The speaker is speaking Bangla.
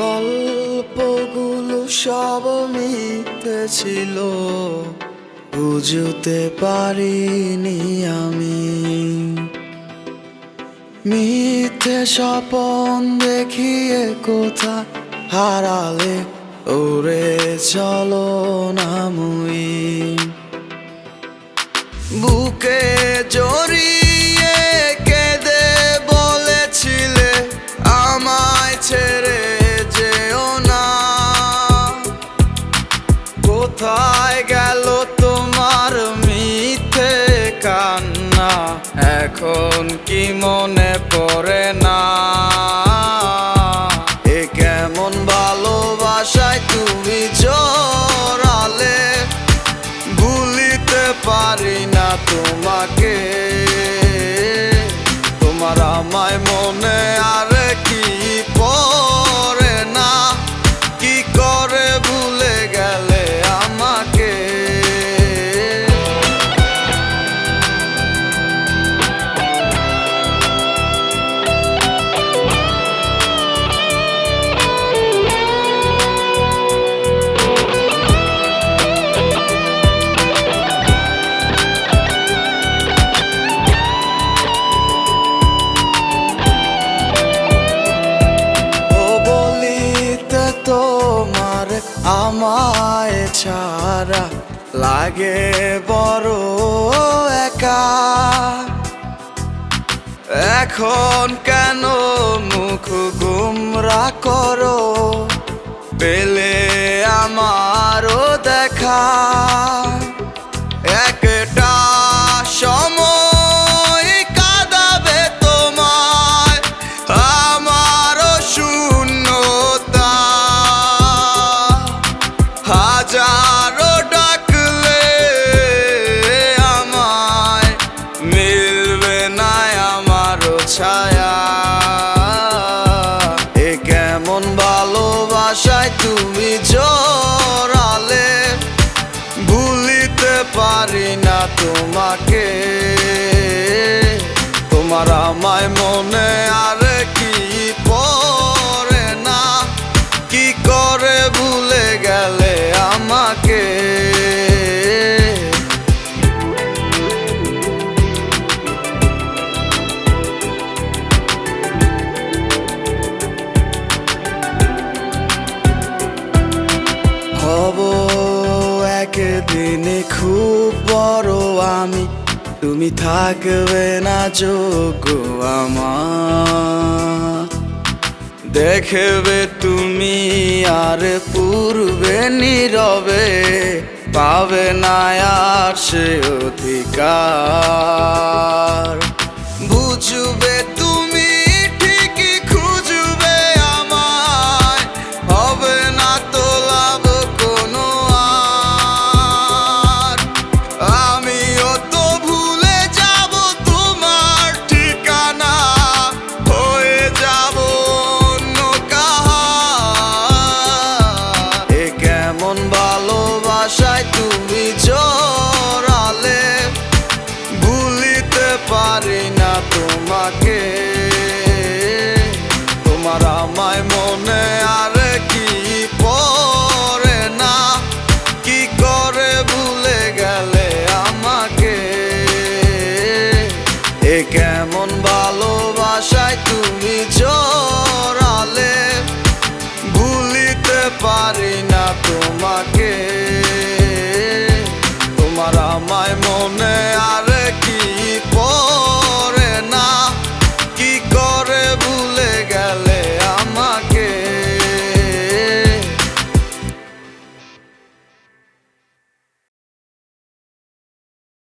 গল্পগুলো সব মিথ্যে ছিল, বুঝতে পারিনি আমি। মিথ্যে স্বপন দেখিয়ে কোথা হারালে ওরে চলো না মুই। বুকে জড়িয়ে কেঁদে বলেছিলে আমায় ছেড়ে যেও না। কোথায় গেল তোমার মিথ্যে কান্না, এখন কি মনে পড়ে না? এ কেমন ভালোবাসায় তুমি জড়ালে, ভুলিতে পারি না তোমাকে। তোমার আমায় মনে আর কি পড়ে না, কি করে ভুলে গেলে আমাকে। তোমার আমায় ছাড়া লাগে বড় একা। এখন কেন মুখ গুমরা করো, পেলে আমারও দেখা। একটা সময় কাঁদাবে তোমায় আমারও শূন্যতা। হাজারো ডাকলে আমায় মিলবে না আমারও ছায়া। এ কেমন ভালোবাসায় তুমি জড়ালে, ভুলিতে পারি না তোমাকে। তোমার আমায় মনে আর কি পড়ে না, কি করে ভুলে গেলে আমাকে। হব একদিন খুব বড় আমি, তুমি থাকবে না যোগ্য আমার। দেখবে তুমি আর পূর্বে নীরবে, পাবে না আর সে অধিকার। বুঝবে তুমি ঠিকই খুঁজবে আমায়, হবে না তো লাভ কোনো আর। আমিও তো ভুলে যাব তোমার ঠিকানা, হয়ে যাব অন্য কাহার। এ কেমন ভালোবাসায় তুমি জড়ালে, ভুলিতে পারি না তোমাকে। তোমার আমায় মনে আর কি পড়ে না, কি করে ভুলে গেলে আমাকে। এ কেমন ভালোবাসায় তুমি জড়ালে, ভুলিতে পারি না তোমাকে।